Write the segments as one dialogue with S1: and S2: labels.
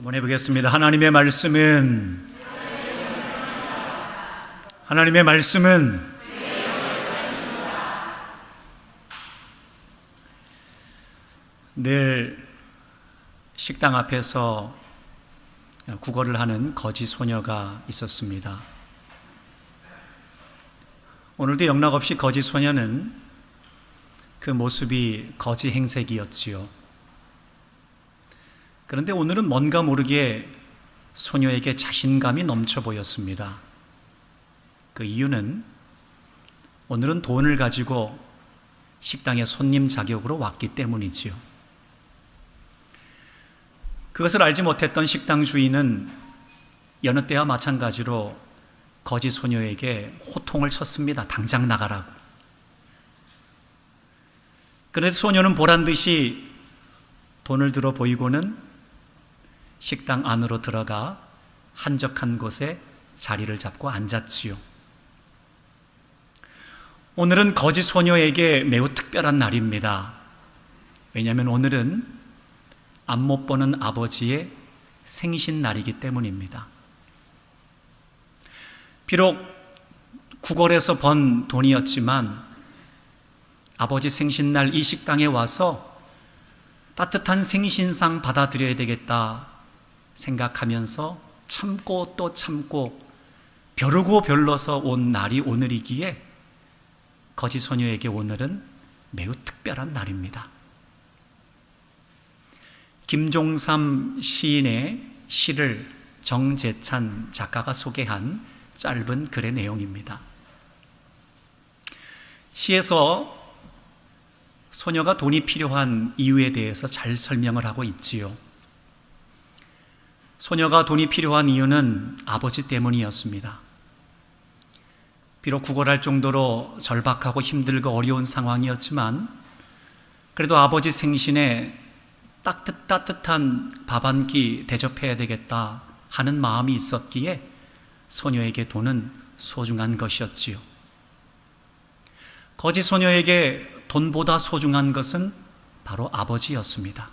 S1: 한번 해보겠습니다. 하나님의 말씀은 늘 식당 앞에서 구걸을 하는 거지 소녀가 있었습니다. 오늘도 영락없이 거지 소녀는 그 모습이 거지 행색이었지요. 그런데 오늘은 뭔가 모르게 소녀에게 자신감이 넘쳐 보였습니다. 그 이유는 오늘은 돈을 가지고 식당에 손님 자격으로 왔기 때문이지요. 그것을 알지 못했던 식당 주인은 여느 때와 마찬가지로 거지 소녀에게 호통을 쳤습니다. 당장 나가라고. 그런데 소녀는 보란듯이 돈을 들어 보이고는 식당 안으로 들어가 한적한 곳에 자리를 잡고 앉았지요. 오늘은 거지 소녀에게 매우 특별한 날입니다. 왜냐하면 오늘은 앞 못 보는 아버지의 생신날이기 때문입니다. 비록 구걸에서 번 돈이었지만 아버지 생신날 이 식당에 와서 따뜻한 생신상 받아들여야 되겠다 생각하면서 참고 또 참고 벼르고 별러서 온 날이 오늘이기에 거지 소녀에게 오늘은 매우 특별한 날입니다. 김종삼 시인의 시를 정재찬 작가가 소개한 짧은 글의 내용입니다. 시에서 소녀가 돈이 필요한 이유에 대해서 잘 설명을 하고 있지요. 소녀가 돈이 필요한 이유는 아버지 때문이었습니다. 비록 구걸할 정도로 절박하고 힘들고 어려운 상황이었지만 그래도 아버지 생신에 따뜻한 밥 한 끼 대접해야 되겠다 하는 마음이 있었기에 소녀에게 돈은 소중한 것이었지요. 거지 소녀에게 돈보다 소중한 것은 바로 아버지였습니다.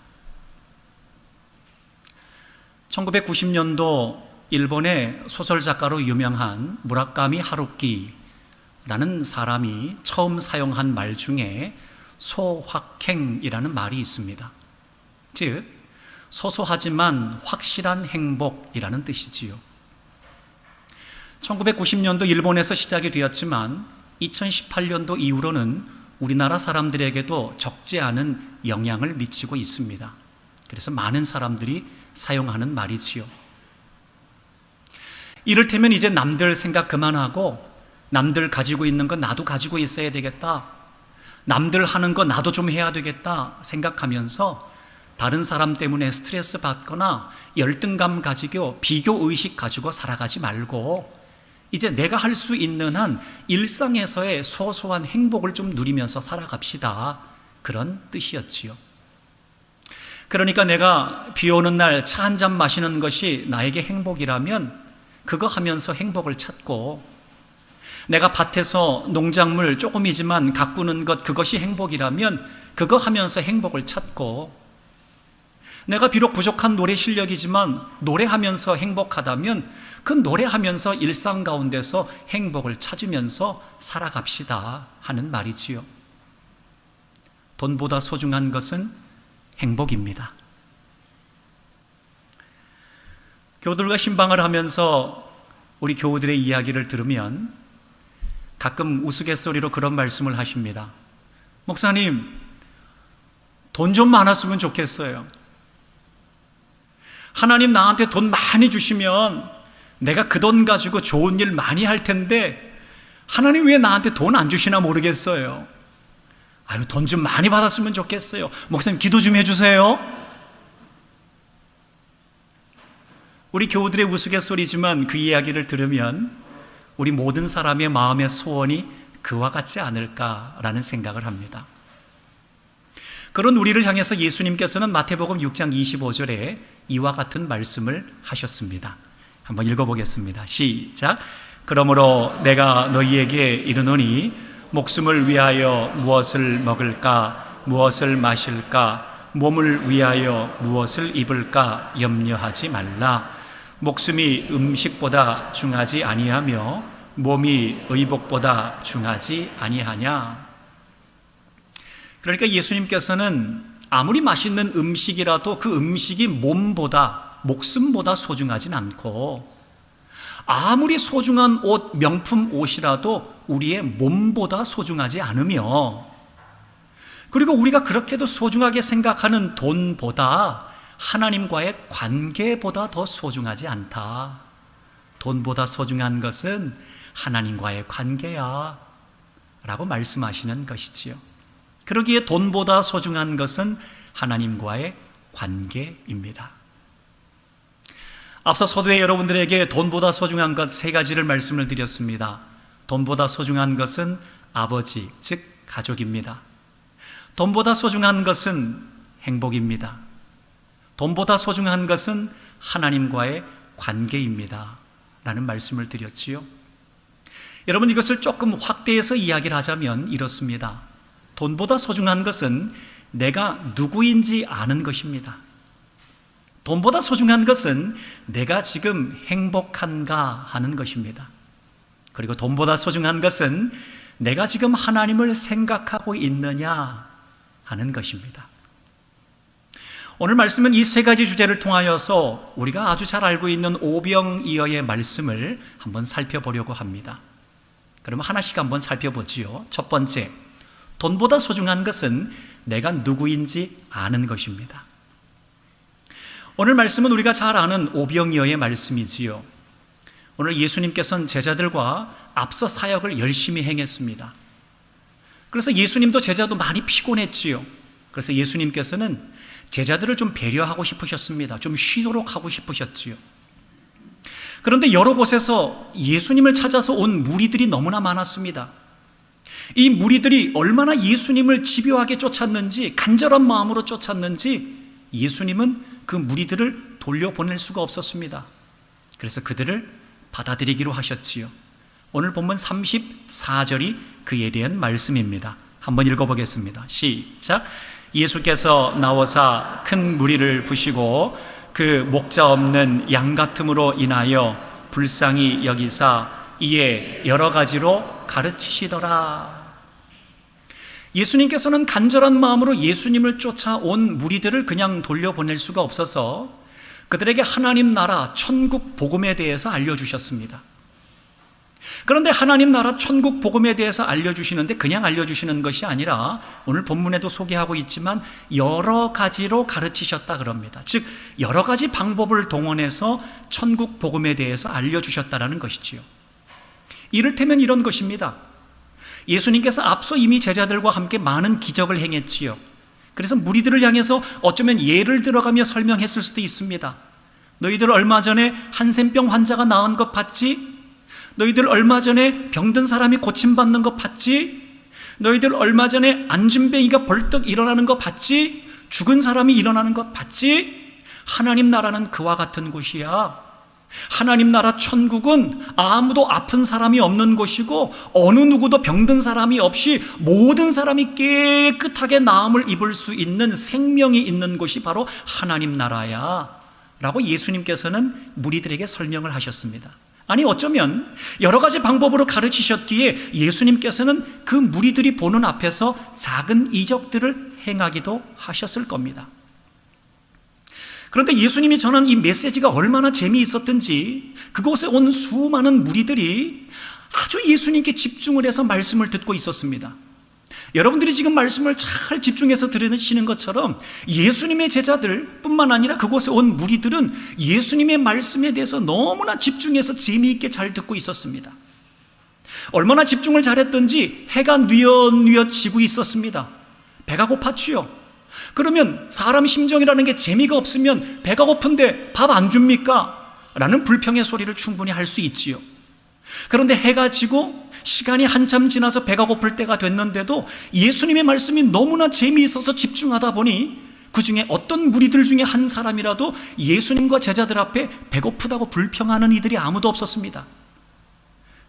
S1: 1990년도 일본의 소설작가로 유명한 무라카미 하루키라는 사람이 처음 사용한 말 중에 소확행이라는 말이 있습니다. 즉, 소소하지만 확실한 행복이라는 뜻이지요. 1990년도 일본에서 시작이 되었지만 2018년도 이후로는 우리나라 사람들에게도 적지 않은 영향을 미치고 있습니다. 그래서 많은 사람들이 사용하는 말이지요. 이를테면 이제 남들 생각 그만하고 남들 가지고 있는 거 나도 가지고 있어야 되겠다, 남들 하는 거 나도 좀 해야 되겠다 생각하면서 다른 사람 때문에 스트레스 받거나 열등감 가지고 비교의식 가지고 살아가지 말고 이제 내가 할 수 있는 한 일상에서의 소소한 행복을 좀 누리면서 살아갑시다, 그런 뜻이었지요. 그러니까 내가 비 오는 날 차 한 잔 마시는 것이 나에게 행복이라면 그거 하면서 행복을 찾고, 내가 밭에서 농작물 조금이지만 가꾸는 것 그것이 행복이라면 그거 하면서 행복을 찾고, 내가 비록 부족한 노래 실력이지만 노래하면서 행복하다면 그 노래하면서 일상 가운데서 행복을 찾으면서 살아갑시다 하는 말이지요. 돈보다 소중한 것은 행복입니다. 교우들과 신방을 하면서 우리 교우들의 이야기를 들으면 가끔 우스갯소리로 그런 말씀을 하십니다. 목사님, 돈 좀 많았으면 좋겠어요. 하나님 나한테 돈 많이 주시면 내가 그 돈 가지고 좋은 일 많이 할 텐데 하나님 왜 나한테 돈 안 주시나 모르겠어요. 아유, 돈 좀 많이 받았으면 좋겠어요. 목사님 기도 좀 해주세요. 우리 교우들의 우스갯소리지만 그 이야기를 들으면 우리 모든 사람의 마음의 소원이 그와 같지 않을까라는 생각을 합니다. 그런 우리를 향해서 예수님께서는 마태복음 6장 25절에 이와 같은 말씀을 하셨습니다. 한번 읽어보겠습니다. 시작. 그러므로 내가 너희에게 이르노니 목숨을 위하여 무엇을 먹을까, 무엇을 마실까, 몸을 위하여 무엇을 입을까 염려하지 말라. 목숨이 음식보다 중하지 아니하며 몸이 의복보다 중하지 아니하냐. 그러니까 예수님께서는 아무리 맛있는 음식이라도 그 음식이 몸보다, 목숨보다 소중하진 않고, 아무리 소중한 옷, 명품 옷이라도 우리의 몸보다 소중하지 않으며, 그리고 우리가 그렇게도 소중하게 생각하는 돈보다 하나님과의 관계보다 더 소중하지 않다. 돈보다 소중한 것은 하나님과의 관계야 라고 말씀하시는 것이지요. 그러기에 돈보다 소중한 것은 하나님과의 관계입니다. 앞서 서두에 여러분들에게 돈보다 소중한 것 세 가지를 말씀을 드렸습니다. 돈보다 소중한 것은 아버지, 즉 가족입니다. 돈보다 소중한 것은 행복입니다. 돈보다 소중한 것은 하나님과의 관계입니다 라는 말씀을 드렸지요. 여러분, 이것을 조금 확대해서 이야기를 하자면 이렇습니다. 돈보다 소중한 것은 내가 누구인지 아는 것입니다. 돈보다 소중한 것은 내가 지금 행복한가 하는 것입니다. 그리고 돈보다 소중한 것은 내가 지금 하나님을 생각하고 있느냐 하는 것입니다. 오늘 말씀은 이 세 가지 주제를 통하여서 우리가 아주 잘 알고 있는 오병이어의 말씀을 한번 살펴보려고 합니다. 그러면 하나씩 한번 살펴보지요. 첫 번째, 돈보다 소중한 것은 내가 누구인지 아는 것입니다. 오늘 말씀은 우리가 잘 아는 오병이어의 말씀이지요. 오늘 예수님께서는 제자들과 앞서 사역을 열심히 행했습니다. 그래서 예수님도 제자도 많이 피곤했지요. 그래서 예수님께서는 제자들을 좀 배려하고 싶으셨습니다. 좀 쉬도록 하고 싶으셨지요. 그런데 여러 곳에서 예수님을 찾아서 온 무리들이 너무나 많았습니다. 이 무리들이 얼마나 예수님을 집요하게 쫓았는지, 간절한 마음으로 쫓았는지 예수님은 그 무리들을 돌려보낼 수가 없었습니다. 그래서 그들을 받아들이기로 하셨지요. 오늘 본문 34절이 그에 대한 말씀입니다. 한번 읽어보겠습니다. 시작. 예수께서 나오사 큰 무리를 부시고 그 목자 없는 양 같음으로 인하여 불쌍히 여기사 이에 여러 가지로 가르치시더라. 예수님께서는 간절한 마음으로 예수님을 쫓아온 무리들을 그냥 돌려보낼 수가 없어서 그들에게 하나님 나라 천국 복음에 대해서 알려주셨습니다. 그런데 하나님 나라 천국 복음에 대해서 알려주시는데 그냥 알려주시는 것이 아니라 오늘 본문에도 소개하고 있지만 여러 가지로 가르치셨다 그럽니다. 즉 여러 가지 방법을 동원해서 천국 복음에 대해서 알려주셨다라는 것이지요. 이를테면 이런 것입니다. 예수님께서 앞서 이미 제자들과 함께 많은 기적을 행했지요. 그래서 무리들을 향해서 어쩌면 예를 들어가며 설명했을 수도 있습니다. 너희들 얼마 전에 한센병 환자가 나은 것 봤지? 너희들 얼마 전에 병든 사람이 고침받는 것 봤지? 너희들 얼마 전에 안진뱅이가 벌떡 일어나는 것 봤지? 죽은 사람이 일어나는 것 봤지? 하나님 나라는 그와 같은 곳이야. 하나님 나라 천국은 아무도 아픈 사람이 없는 곳이고 어느 누구도 병든 사람이 없이 모든 사람이 깨끗하게 나음을 입을 수 있는 생명이 있는 곳이 바로 하나님 나라야 라고 예수님께서는 무리들에게 설명을 하셨습니다. 아니 어쩌면 여러 가지 방법으로 가르치셨기에 예수님께서는 그 무리들이 보는 앞에서 작은 이적들을 행하기도 하셨을 겁니다. 그런데 예수님이 전한 이 메시지가 얼마나 재미있었든지 그곳에 온 수많은 무리들이 아주 예수님께 집중을 해서 말씀을 듣고 있었습니다. 여러분들이 지금 말씀을 잘 집중해서 들으시는 것처럼 예수님의 제자들 뿐만 아니라 그곳에 온 무리들은 예수님의 말씀에 대해서 너무나 집중해서 재미있게 잘 듣고 있었습니다. 얼마나 집중을 잘했던지 해가 뉘엿뉘엿 지고 있었습니다. 배가 고팠지요. 그러면 사람 심정이라는 게 재미가 없으면 배가 고픈데 밥 안 줍니까? 라는 불평의 소리를 충분히 할 수 있지요. 그런데 해가 지고 시간이 한참 지나서 배가 고플 때가 됐는데도 예수님의 말씀이 너무나 재미있어서 집중하다 보니 그 중에 어떤 무리들 중에 한 사람이라도 예수님과 제자들 앞에 배고프다고 불평하는 이들이 아무도 없었습니다.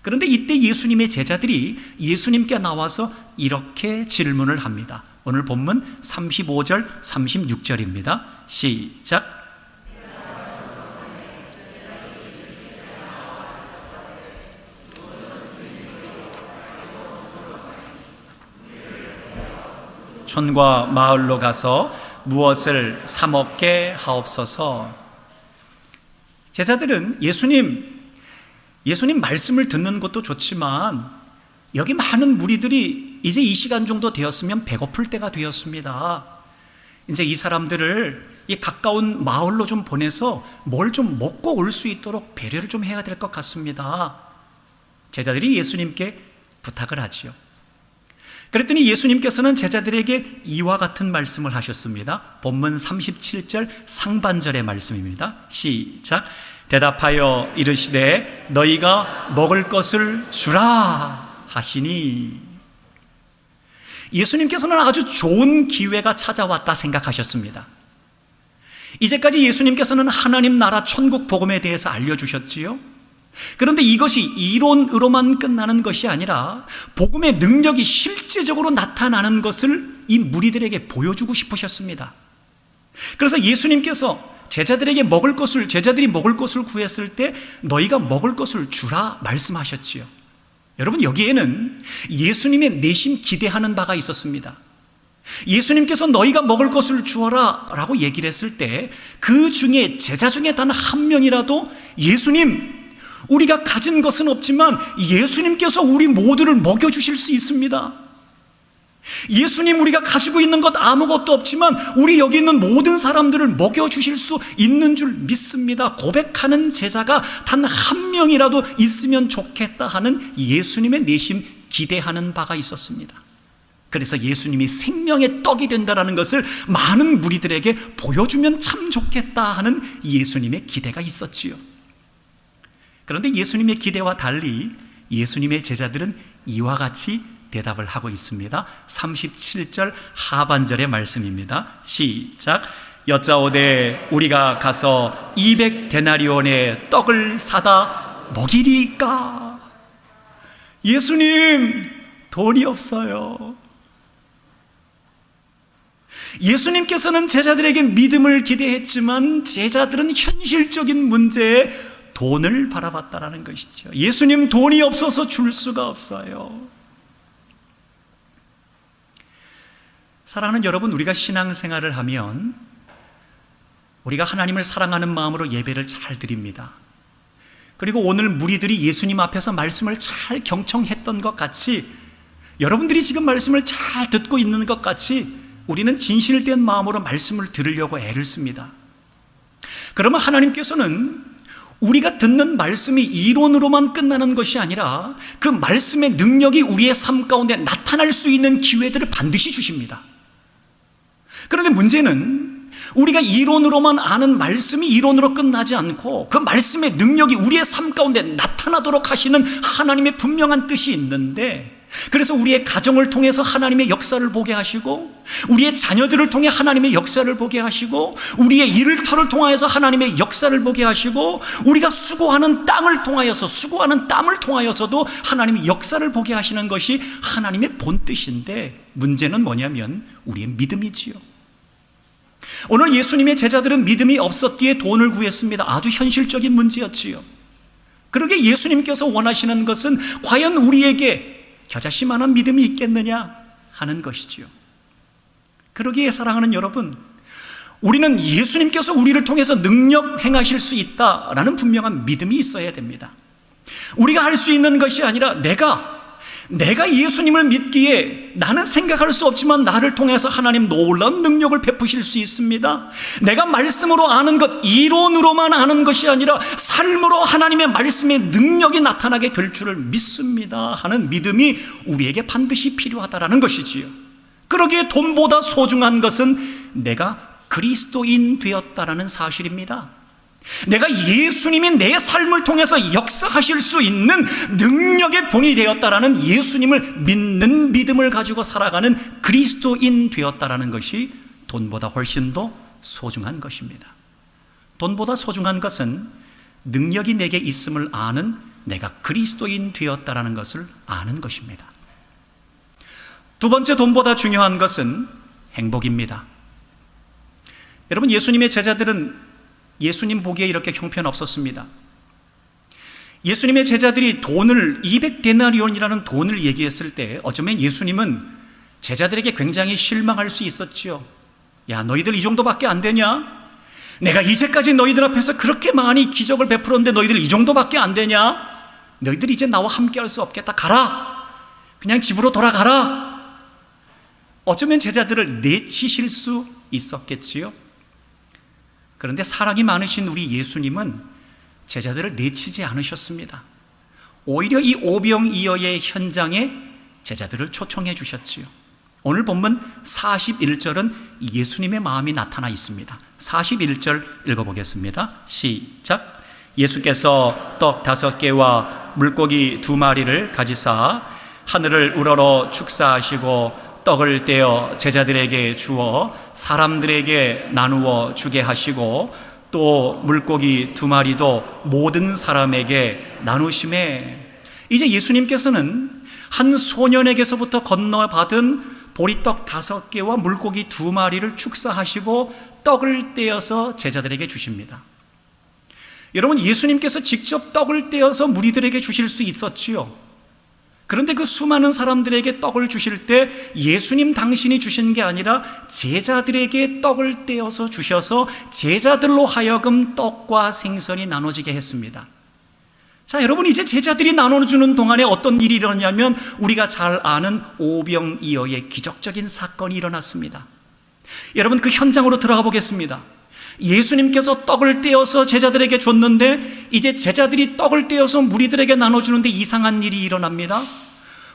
S1: 그런데 이때 예수님의 제자들이 예수님께 나와서 이렇게 질문을 합니다. 오늘 본문 35절, 36절입니다. 시작. 촌과 마을로 가서 무엇을 사 먹게 하옵소서. 제자들은 예수님 말씀을 듣는 것도 좋지만 여기 많은 무리들이 이제 이 시간 정도 되었으면 배고플 때가 되었습니다. 이제 이 사람들을 이 가까운 마을로 좀 보내서 뭘 좀 먹고 올 수 있도록 배려를 좀 해야 될 것 같습니다. 제자들이 예수님께 부탁을 하지요. 그랬더니 예수님께서는 제자들에게 이와 같은 말씀을 하셨습니다. 본문 37절 상반절의 말씀입니다. 시작. 대답하여 이르시되 너희가 먹을 것을 주라 하시니. 예수님께서는 아주 좋은 기회가 찾아왔다 생각하셨습니다. 이제까지 예수님께서는 하나님 나라 천국 복음에 대해서 알려주셨지요. 그런데 이것이 이론으로만 끝나는 것이 아니라 복음의 능력이 실제적으로 나타나는 것을 이 무리들에게 보여주고 싶으셨습니다. 그래서 예수님께서 제자들이 먹을 것을 구했을 때 너희가 먹을 것을 주라 말씀하셨지요. 여러분, 여기에는 예수님의 내심 기대하는 바가 있었습니다. 예수님께서 너희가 먹을 것을 주어라 라고 얘기를 했을 때 그 중에 제자 중에 단 한 명이라도 예수님, 우리가 가진 것은 없지만 예수님께서 우리 모두를 먹여주실 수 있습니다. 예수님, 우리가 가지고 있는 것 아무것도 없지만 우리 여기 있는 모든 사람들을 먹여주실 수 있는 줄 믿습니다. 고백하는 제자가 단 한 명이라도 있으면 좋겠다 하는 예수님의 내심 기대하는 바가 있었습니다. 그래서 예수님이 생명의 떡이 된다는 것을 많은 무리들에게 보여주면 참 좋겠다 하는 예수님의 기대가 있었지요. 그런데 예수님의 기대와 달리 예수님의 제자들은 이와 같이 대답을 하고 있습니다. 37절 하반절의 말씀입니다. 시작. 여짜오되 우리가 가서 200데나리온의 떡을 사다 먹이리까? 예수님, 돈이 없어요. 예수님께서는 제자들에게 믿음을 기대했지만 제자들은 현실적인 문제에 돈을 바라봤다라는 것이죠. 예수님, 돈이 없어서 줄 수가 없어요. 사랑하는 여러분, 우리가 신앙생활을 하면 우리가 하나님을 사랑하는 마음으로 예배를 잘 드립니다. 그리고 오늘 무리들이 예수님 앞에서 말씀을 잘 경청했던 것 같이 여러분들이 지금 말씀을 잘 듣고 있는 것 같이 우리는 진실된 마음으로 말씀을 들으려고 애를 씁니다. 그러면 하나님께서는 우리가 듣는 말씀이 이론으로만 끝나는 것이 아니라 그 말씀의 능력이 우리의 삶 가운데 나타날 수 있는 기회들을 반드시 주십니다. 그런데 문제는 우리가 이론으로만 아는 말씀이 이론으로 끝나지 않고 그 말씀의 능력이 우리의 삶 가운데 나타나도록 하시는 하나님의 분명한 뜻이 있는데, 그래서 우리의 가정을 통해서 하나님의 역사를 보게 하시고 우리의 자녀들을 통해 하나님의 역사를 보게 하시고 우리의 일터를 통하여서 하나님의 역사를 보게 하시고 우리가 수고하는 땀을 통하여서도 하나님의 역사를 보게 하시는 것이 하나님의 본뜻인데, 문제는 뭐냐면 우리의 믿음이지요. 오늘 예수님의 제자들은 믿음이 없었기에 돈을 구했습니다. 아주 현실적인 문제였지요. 그러게 예수님께서 원하시는 것은 과연 우리에게 겨자씨만한 믿음이 있겠느냐 하는 것이지요. 그러기에 사랑하는 여러분, 우리는 예수님께서 우리를 통해서 능력 행하실 수 있다라는 분명한 믿음이 있어야 됩니다. 우리가 할 수 있는 것이 아니라 내가 예수님을 믿기에 나는 생각할 수 없지만 나를 통해서 하나님 놀라운 능력을 베푸실 수 있습니다. 내가 말씀으로 아는 것, 이론으로만 아는 것이 아니라 삶으로 하나님의 말씀의 능력이 나타나게 될 줄을 믿습니다 하는 믿음이 우리에게 반드시 필요하다라는 것이지요. 그러기에 돈보다 소중한 것은 내가 그리스도인 되었다라는 사실입니다. 내가 예수님이 내 삶을 통해서 역사하실 수 있는 능력의 본이 되었다라는 예수님을 믿는 믿음을 가지고 살아가는 그리스도인 되었다라는 것이 돈보다 훨씬 더 소중한 것입니다. 돈보다 소중한 것은 능력이 내게 있음을 아는 내가 그리스도인 되었다라는 것을 아는 것입니다. 두 번째, 돈보다 중요한 것은 행복입니다. 여러분, 예수님의 제자들은 예수님 보기에 이렇게 형편없었습니다. 예수님의 제자들이 돈을 200데나리온이라는 돈을 얘기했을 때 어쩌면 예수님은 제자들에게 굉장히 실망할 수 있었지요. 야, 너희들 이 정도밖에 안 되냐? 내가 이제까지 너희들 앞에서 그렇게 많이 기적을 베풀었는데 너희들 이 정도밖에 안 되냐? 너희들 이제 나와 함께 할 수 없겠다. 가라. 그냥 집으로 돌아가라. 어쩌면 제자들을 내치실 수 있었겠지요. 그런데 사랑이 많으신 우리 예수님은 제자들을 내치지 않으셨습니다. 오히려 이 오병이어의 현장에 제자들을 초청해 주셨지요. 오늘 본문 41절은 예수님의 마음이 나타나 있습니다. 41절 읽어보겠습니다. 시작. 예수께서 떡 5개와 물고기 2마리를 가지사 하늘을 우러러 축사하시고 떡을 떼어 제자들에게 주어 사람들에게 나누어 주게 하시고 또 물고기 2마리도 모든 사람에게 나누심에, 이제 예수님께서는 한 소년에게서부터 건너받은 보리떡 5개와 물고기 2마리를 축사하시고 떡을 떼어서 제자들에게 주십니다. 여러분, 예수님께서 직접 떡을 떼어서 무리들에게 주실 수 있었지요. 그런데 그 수많은 사람들에게 떡을 주실 때 예수님 당신이 주신 게 아니라 제자들에게 떡을 떼어서 주셔서 제자들로 하여금 떡과 생선이 나눠지게 했습니다. 자, 여러분, 이제 제자들이 나눠주는 동안에 어떤 일이 일어나냐면 우리가 잘 아는 오병이어의 기적적인 사건이 일어났습니다. 여러분, 그 현장으로 들어가 보겠습니다. 예수님께서 떡을 떼어서 제자들에게 줬는데 이제 제자들이 떡을 떼어서 무리들에게 나눠주는데 이상한 일이 일어납니다.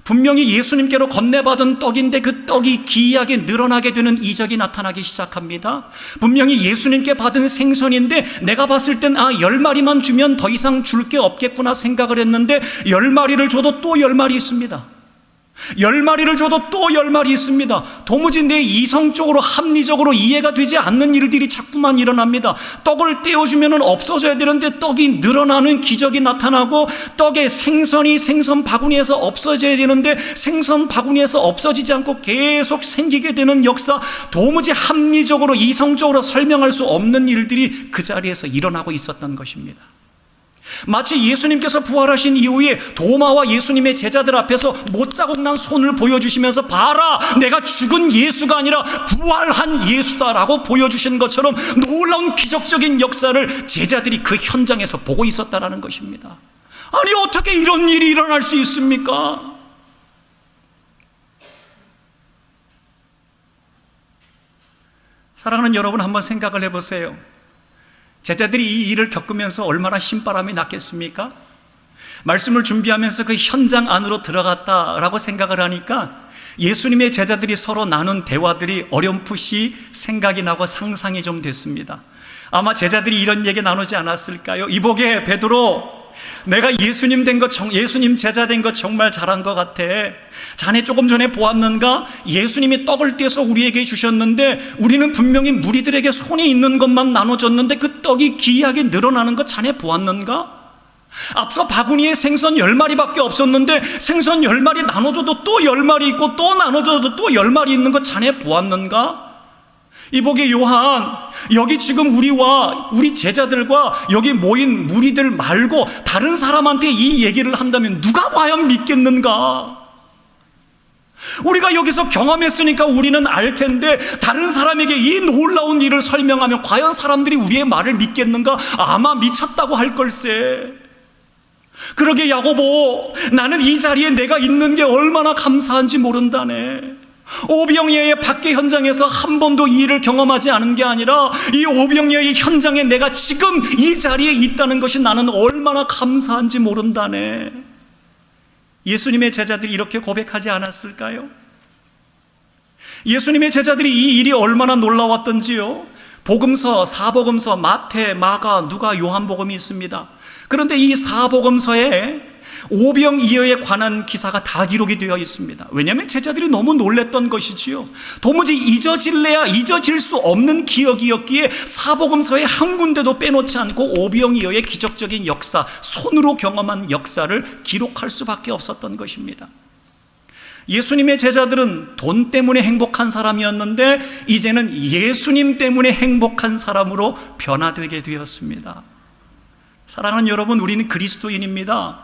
S1: 분명히 예수님께로 건네받은 떡인데 그 떡이 기이하게 늘어나게 되는 이적이 나타나기 시작합니다. 분명히 예수님께 받은 생선인데 내가 봤을 땐 10마리만 주면 더 이상 줄 게 없겠구나 생각을 했는데 10마리를 줘도 또 10마리 있습니다. 10마리를 줘도 또 10마리 있습니다. 도무지 내 이성적으로 합리적으로 이해가 되지 않는 일들이 자꾸만 일어납니다. 떡을 떼어주면 없어져야 되는데 떡이 늘어나는 기적이 나타나고, 떡에 생선이 생선 바구니에서 없어져야 되는데 생선 바구니에서 없어지지 않고 계속 생기게 되는 역사, 도무지 합리적으로 이성적으로 설명할 수 없는 일들이 그 자리에서 일어나고 있었던 것입니다. 마치 예수님께서 부활하신 이후에 도마와 예수님의 제자들 앞에서 못자국 난 손을 보여주시면서 봐라, 내가 죽은 예수가 아니라 부활한 예수다라고 보여주신 것처럼 놀라운 기적적인 역사를 제자들이 그 현장에서 보고 있었다는 것입니다. 아니, 어떻게 이런 일이 일어날 수 있습니까? 사랑하는 여러분, 한번 생각을 해보세요. 제자들이 이 일을 겪으면서 얼마나 신바람이 났겠습니까? 말씀을 준비하면서 그 현장 안으로 들어갔다라고 생각을 하니까 예수님의 제자들이 서로 나눈 대화들이 어렴풋이 생각이 나고 상상이 좀 됐습니다. 아마 제자들이 이런 얘기 나누지 않았을까요? 이보게 베드로, 내가 예수님 제자 된 거 정말 잘한 것 같아. 자네 조금 전에 보았는가? 예수님이 떡을 떼서 우리에게 주셨는데 우리는 분명히 무리들에게 손에 있는 것만 나눠줬는데 그 떡이 기이하게 늘어나는 거 자네 보았는가? 앞서 바구니에 생선 10마리밖에 없었는데 생선 10마리 나눠줘도 또 10마리 있고 또 나눠줘도 또 10마리 있는 거 자네 보았는가? 이보게 요한, 여기 지금 우리와 우리 제자들과 여기 모인 무리들 말고 다른 사람한테 이 얘기를 한다면 누가 과연 믿겠는가? 우리가 여기서 경험했으니까 우리는 알 텐데 다른 사람에게 이 놀라운 일을 설명하면 과연 사람들이 우리의 말을 믿겠는가? 아마 미쳤다고 할 걸세. 그러게 야고보, 나는 이 자리에 내가 있는 게 얼마나 감사한지 모른다네. 오병이어의 밖의 현장에서 한 번도 이 일을 경험하지 않은 게 아니라 이 오병이어의 현장에 내가 지금 이 자리에 있다는 것이 나는 얼마나 감사한지 모른다네. 예수님의 제자들이 이렇게 고백하지 않았을까요? 예수님의 제자들이 이 일이 얼마나 놀라웠던지요. 복음서, 사복음서, 마태, 마가, 누가, 요한복음이 있습니다. 그런데 이 사복음서에 오병이어에 관한 기사가 다 기록이 되어 있습니다. 왜냐하면 제자들이 너무 놀랬던 것이지요. 도무지 잊어질래야 잊어질 수 없는 기억이었기에 사복음서에 한 군데도 빼놓지 않고 오병이어의 기적적인 역사, 손으로 경험한 역사를 기록할 수밖에 없었던 것입니다. 예수님의 제자들은 돈 때문에 행복한 사람이었는데 이제는 예수님 때문에 행복한 사람으로 변화되게 되었습니다. 사랑하는 여러분, 우리는 그리스도인입니다.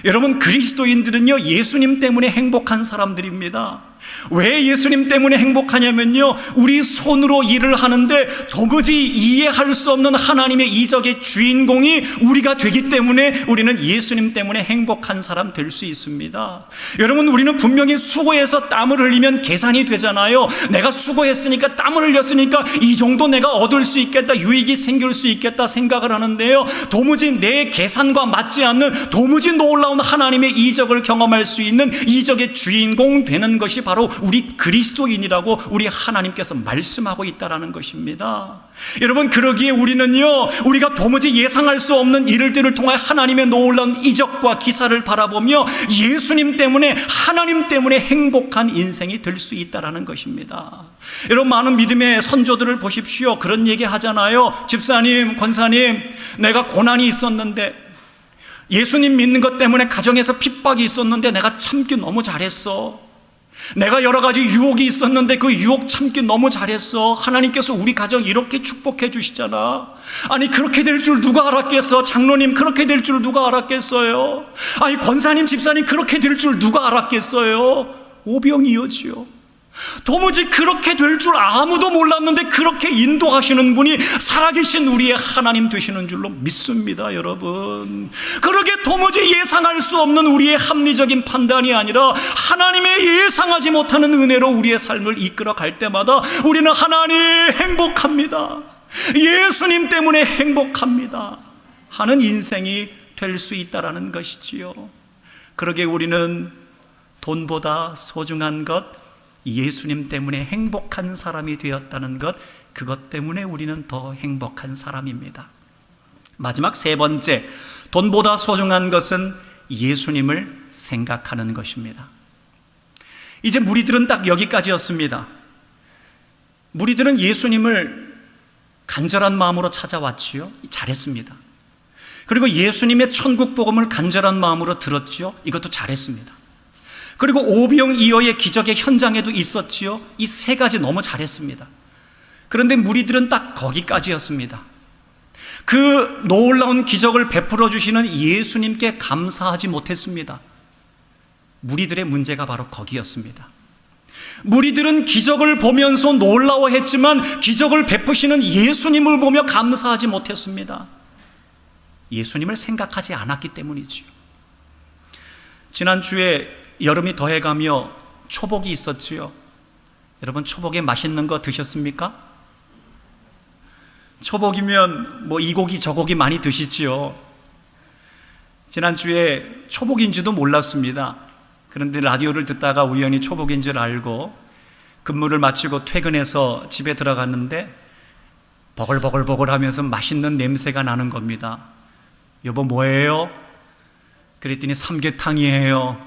S1: 여러분, 그리스도인들은요, 예수님 때문에 행복한 사람들입니다. 왜 예수님 때문에 행복하냐면요, 우리 손으로 일을 하는데 도무지 이해할 수 없는 하나님의 이적의 주인공이 우리가 되기 때문에 우리는 예수님 때문에 행복한 사람 될 수 있습니다. 여러분, 우리는 분명히 수고해서 땀을 흘리면 계산이 되잖아요. 내가 수고했으니까, 땀을 흘렸으니까 이 정도 내가 얻을 수 있겠다, 유익이 생길 수 있겠다 생각을 하는데요, 도무지 내 계산과 맞지 않는 도무지 놀라운 하나님의 이적을 경험할 수 있는 이적의 주인공 되는 것이 바로 우리 그리스도인이라고 우리 하나님께서 말씀하고 있다는 것입니다. 여러분, 그러기에 우리는요, 우리가 도무지 예상할 수 없는 일들을 통해 하나님의 놀라운 이적과 기사를 바라보며 예수님 때문에, 하나님 때문에 행복한 인생이 될 수 있다는 것입니다. 여러분, 많은 믿음의 선조들을 보십시오. 그런 얘기 하잖아요. 집사님, 권사님, 내가 고난이 있었는데, 예수님 믿는 것 때문에 가정에서 핍박이 있었는데 내가 참기 너무 잘했어. 내가 여러 가지 유혹이 있었는데 그 유혹 참기 너무 잘했어. 하나님께서 우리 가정 이렇게 축복해 주시잖아. 아니, 그렇게 될 줄 누가 알았겠어? 장로님, 그렇게 될 줄 누가 알았겠어요? 아니, 권사님, 집사님, 그렇게 될 줄 누가 알았겠어요? 오병이어지요. 도무지 그렇게 될 줄 아무도 몰랐는데 그렇게 인도하시는 분이 살아계신 우리의 하나님 되시는 줄로 믿습니다, 여러분. 그러게 도무지 예상할 수 없는 우리의 합리적인 판단이 아니라 하나님의 예상하지 못하는 은혜로 우리의 삶을 이끌어 갈 때마다 우리는 하나님 행복합니다, 예수님 때문에 행복합니다 하는 인생이 될 수 있다는 것이지요. 그러게 우리는 돈보다 소중한 것, 예수님 때문에 행복한 사람이 되었다는 것, 그것 때문에 우리는 더 행복한 사람입니다. 마지막 세 번째, 돈보다 소중한 것은 예수님을 생각하는 것입니다. 이제 무리들은 딱 여기까지였습니다. 무리들은 예수님을 간절한 마음으로 찾아왔지요. 잘했습니다. 그리고 예수님의 천국 복음을 간절한 마음으로 들었지요. 이것도 잘했습니다. 그리고 오병이어의 기적의 현장에도 있었지요. 이 세 가지 너무 잘했습니다. 그런데 무리들은 딱 거기까지였습니다. 그 놀라운 기적을 베풀어 주시는 예수님께 감사하지 못했습니다. 무리들의 문제가 바로 거기였습니다. 무리들은 기적을 보면서 놀라워했지만 기적을 베푸시는 예수님을 보며 감사하지 못했습니다. 예수님을 생각하지 않았기 때문이지요. 지난주에 여름이 더해가며 초복이 있었지요. 여러분, 초복에 맛있는 거 드셨습니까? 초복이면 뭐 이 고기 저 고기 많이 드시지요. 지난주에 초복인 줄도 몰랐습니다. 그런데 라디오를 듣다가 우연히 초복인 줄 알고 근무를 마치고 퇴근해서 집에 들어갔는데 버글버글버글 하면서 맛있는 냄새가 나는 겁니다. 여보, 뭐예요? 그랬더니 삼계탕이에요.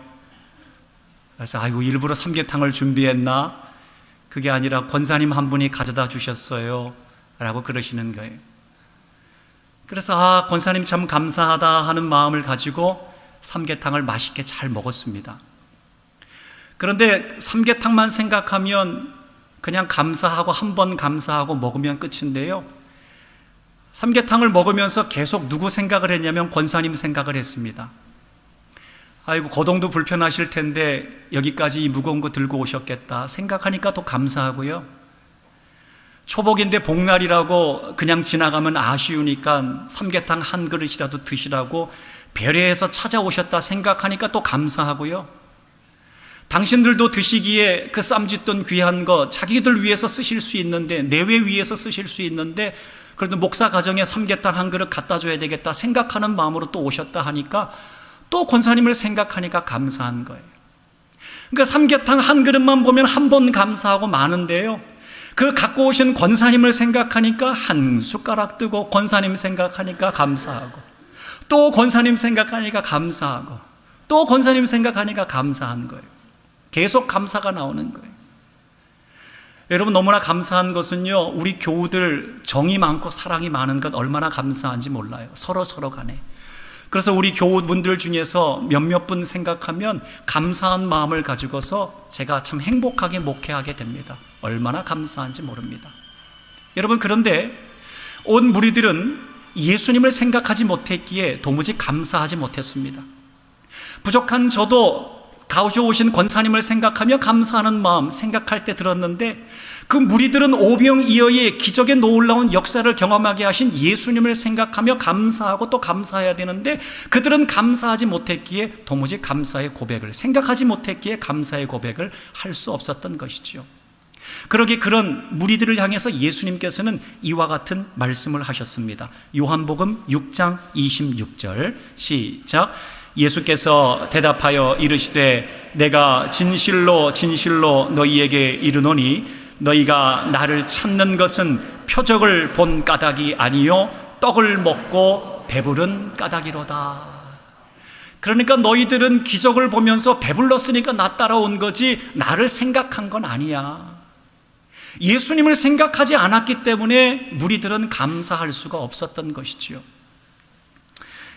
S1: 그래서 아이고, 일부러 삼계탕을 준비했나? 그게 아니라 권사님 한 분이 가져다 주셨어요 라고 그러시는 거예요. 그래서 권사님 참 감사하다 하는 마음을 가지고 삼계탕을 맛있게 잘 먹었습니다. 그런데 삼계탕만 생각하면 그냥 감사하고 한 번 감사하고 먹으면 끝인데요, 삼계탕을 먹으면서 계속 누구 생각을 했냐면 권사님 생각을 했습니다. 아이고, 거동도 불편하실 텐데 여기까지 이 무거운 거 들고 오셨겠다 생각하니까 또 감사하고요. 초복인데 복날이라고 그냥 지나가면 아쉬우니까 삼계탕 한 그릇이라도 드시라고 배려해서 찾아오셨다 생각하니까 또 감사하고요. 당신들도 드시기에 그 쌈짓돈 귀한 거 자기들 위해서 쓰실 수 있는데, 내외 위해서 쓰실 수 있는데 그래도 목사 가정에 삼계탕 한 그릇 갖다 줘야 되겠다 생각하는 마음으로 또 오셨다 하니까 또 권사님을 생각하니까 감사한 거예요. 그러니까 삼계탕 한 그릇만 보면 한 번 감사하고 마는데요, 그 갖고 오신 권사님을 생각하니까 한 숟가락 뜨고, 권사님 생각하니까 감사하고, 또 권사님 생각하니까 감사하고, 또 권사님 생각하니까 감사한 거예요. 계속 감사가 나오는 거예요. 여러분, 너무나 감사한 것은요, 우리 교우들 정이 많고 사랑이 많은 것 얼마나 감사한지 몰라요. 서로 간에 그래서 우리 교우분들 중에서 몇몇 분 생각하면 감사한 마음을 가지고서 제가 참 행복하게 목회하게 됩니다. 얼마나 감사한지 모릅니다. 여러분, 그런데 온 무리들은 예수님을 생각하지 못했기에 도무지 감사하지 못했습니다. 부족한 저도 가져오신 권사님을 생각하며 감사하는 마음 생각할 때 들었는데, 그 무리들은 오병이어의 기적의 놀라운 역사를 경험하게 하신 예수님을 생각하며 감사하고 또 감사해야 되는데, 그들은 감사하지 못했기에 도무지 감사의 고백을, 생각하지 못했기에 감사의 고백을 할 수 없었던 것이죠. 그러기에 그런 무리들을 향해서 예수님께서는 이와 같은 말씀을 하셨습니다. 요한복음 6장 26절 시작. 예수께서 대답하여 이르시되 내가 진실로 진실로 너희에게 이르노니 너희가 나를 찾는 것은 표적을 본 까닭이 아니요 떡을 먹고 배부른 까닭이로다. 그러니까 너희들은 기적을 보면서 배불렀으니까 나 따라온 거지 나를 생각한 건 아니야. 예수님을 생각하지 않았기 때문에 무리들은 감사할 수가 없었던 것이지요.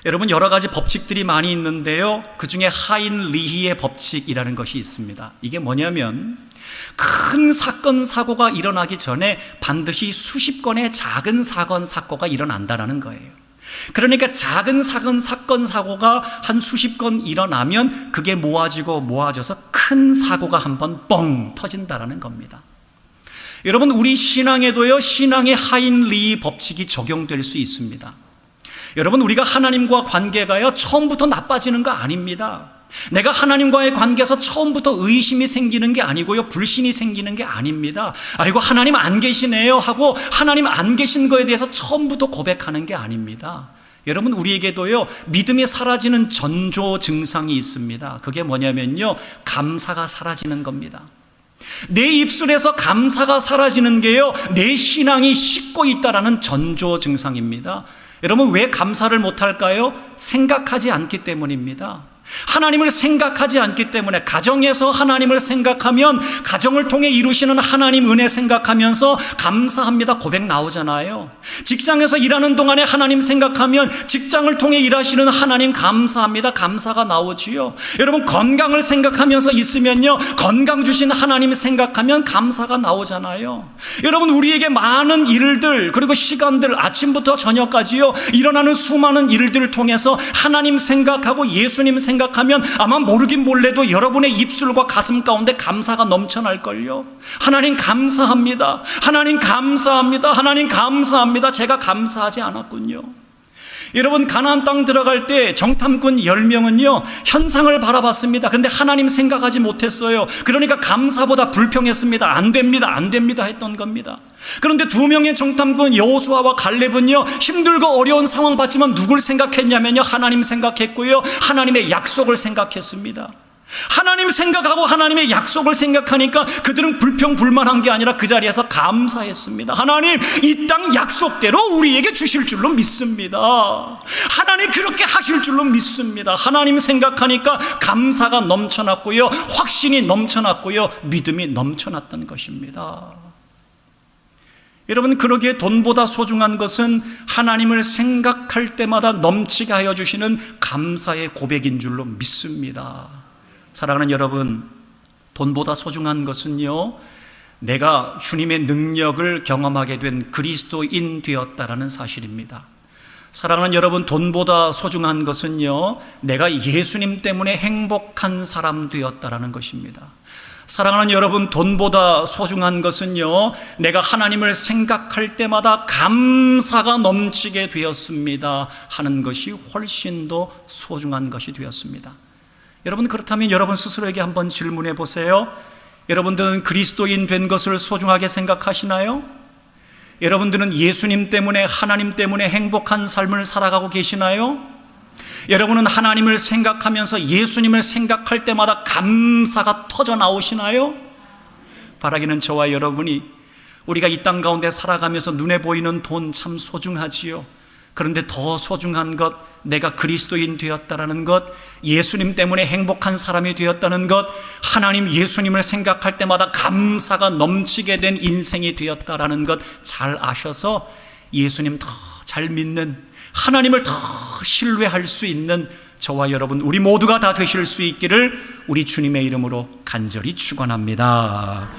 S1: 여러분, 여러 가지 법칙들이 많이 있는데요, 그 중에 하인 리히의 법칙이라는 것이 있습니다. 이게 뭐냐면 큰 사건 사고가 일어나기 전에 반드시 수십 건의 작은 사건 사고가 일어난다는 거예요. 그러니까 작은 사건 사고가 한 수십 건 일어나면 그게 모아져서 큰 사고가 한번 뻥 터진다는 겁니다. 여러분, 우리 신앙에도요, 신앙의 하인 리히 법칙이 적용될 수 있습니다. 여러분, 우리가 하나님과 관계가요, 처음부터 나빠지는 거 아닙니다. 내가 하나님과의 관계에서 처음부터 의심이 생기는 게 아니고요, 불신이 생기는 게 아닙니다. 아이고, 하나님 안 계시네요 하고 하나님 안 계신 거에 대해서 처음부터 고백하는 게 아닙니다. 여러분, 우리에게도요, 믿음이 사라지는 전조 증상이 있습니다. 그게 뭐냐면요, 감사가 사라지는 겁니다. 내 입술에서 감사가 사라지는 게요, 내 신앙이 식고 있다라는 전조 증상입니다. 여러분, 왜 감사를 못할까요? 생각하지 않기 때문입니다. 하나님을 생각하지 않기 때문에, 가정에서 하나님을 생각하면 가정을 통해 이루시는 하나님 은혜 생각하면서 감사합니다 고백 나오잖아요. 직장에서 일하는 동안에 하나님 생각하면 직장을 통해 일하시는 하나님 감사합니다 감사가 나오지요. 여러분, 건강을 생각하면서 있으면요, 건강 주신 하나님 생각하면 감사가 나오잖아요. 여러분, 우리에게 많은 일들, 그리고 시간들, 아침부터 저녁까지요, 일어나는 수많은 일들을 통해서 하나님 생각하고 예수님 생각하면 아마 모르긴 몰라도 여러분의 입술과 가슴 가운데 감사가 넘쳐날걸요. 하나님 감사합니다. 하나님 감사합니다. 하나님 감사합니다. 제가 감사하지 않았군요. 여러분, 가나안 땅 들어갈 때 정탐꾼 10명은요 현상을 바라봤습니다. 그런데 하나님 생각하지 못했어요. 그러니까 감사보다 불평했습니다. 안 됩니다 했던 겁니다. 그런데 2명의 정탐꾼 여호수아와 갈렙은요 힘들고 어려운 상황 봤지만 누굴 생각했냐면요, 하나님 생각했고요, 하나님의 약속을 생각했습니다. 하나님 생각하고 하나님의 약속을 생각하니까 그들은 불평불만한 게 아니라 그 자리에서 감사했습니다. 하나님, 이 땅 약속대로 우리에게 주실 줄로 믿습니다. 하나님 그렇게 하실 줄로 믿습니다. 하나님 생각하니까 감사가 넘쳐났고요, 확신이 넘쳐났고요, 믿음이 넘쳐났던 것입니다. 여러분, 그러기에 돈보다 소중한 것은 하나님을 생각할 때마다 넘치게 하여 주시는 감사의 고백인 줄로 믿습니다. 사랑하는 여러분, 돈보다 소중한 것은요, 내가 주님의 능력을 경험하게 된 그리스도인 되었다라는 사실입니다. 사랑하는 여러분, 돈보다 소중한 것은요, 내가 예수님 때문에 행복한 사람 되었다라는 것입니다. 사랑하는 여러분, 돈보다 소중한 것은요, 내가 하나님을 생각할 때마다 감사가 넘치게 되었습니다 하는 것이 훨씬 더 소중한 것이 되었습니다. 여러분, 그렇다면 여러분 스스로에게 한번 질문해 보세요. 여러분들은 그리스도인 된 것을 소중하게 생각하시나요? 여러분들은 예수님 때문에, 하나님 때문에 행복한 삶을 살아가고 계시나요? 여러분은 하나님을 생각하면서 예수님을 생각할 때마다 감사가 터져 나오시나요? 바라기는 저와 여러분이 우리가 이 땅 가운데 살아가면서 눈에 보이는 돈 참 소중하지요. 그런데 더 소중한 것, 내가 그리스도인 되었다라는 것, 예수님 때문에 행복한 사람이 되었다는 것, 하나님 예수님을 생각할 때마다 감사가 넘치게 된 인생이 되었다라는 것 잘 아셔서 예수님 더 잘 믿는, 하나님을 더 신뢰할 수 있는 저와 여러분 우리 모두가 다 되실 수 있기를 우리 주님의 이름으로 간절히 축원합니다.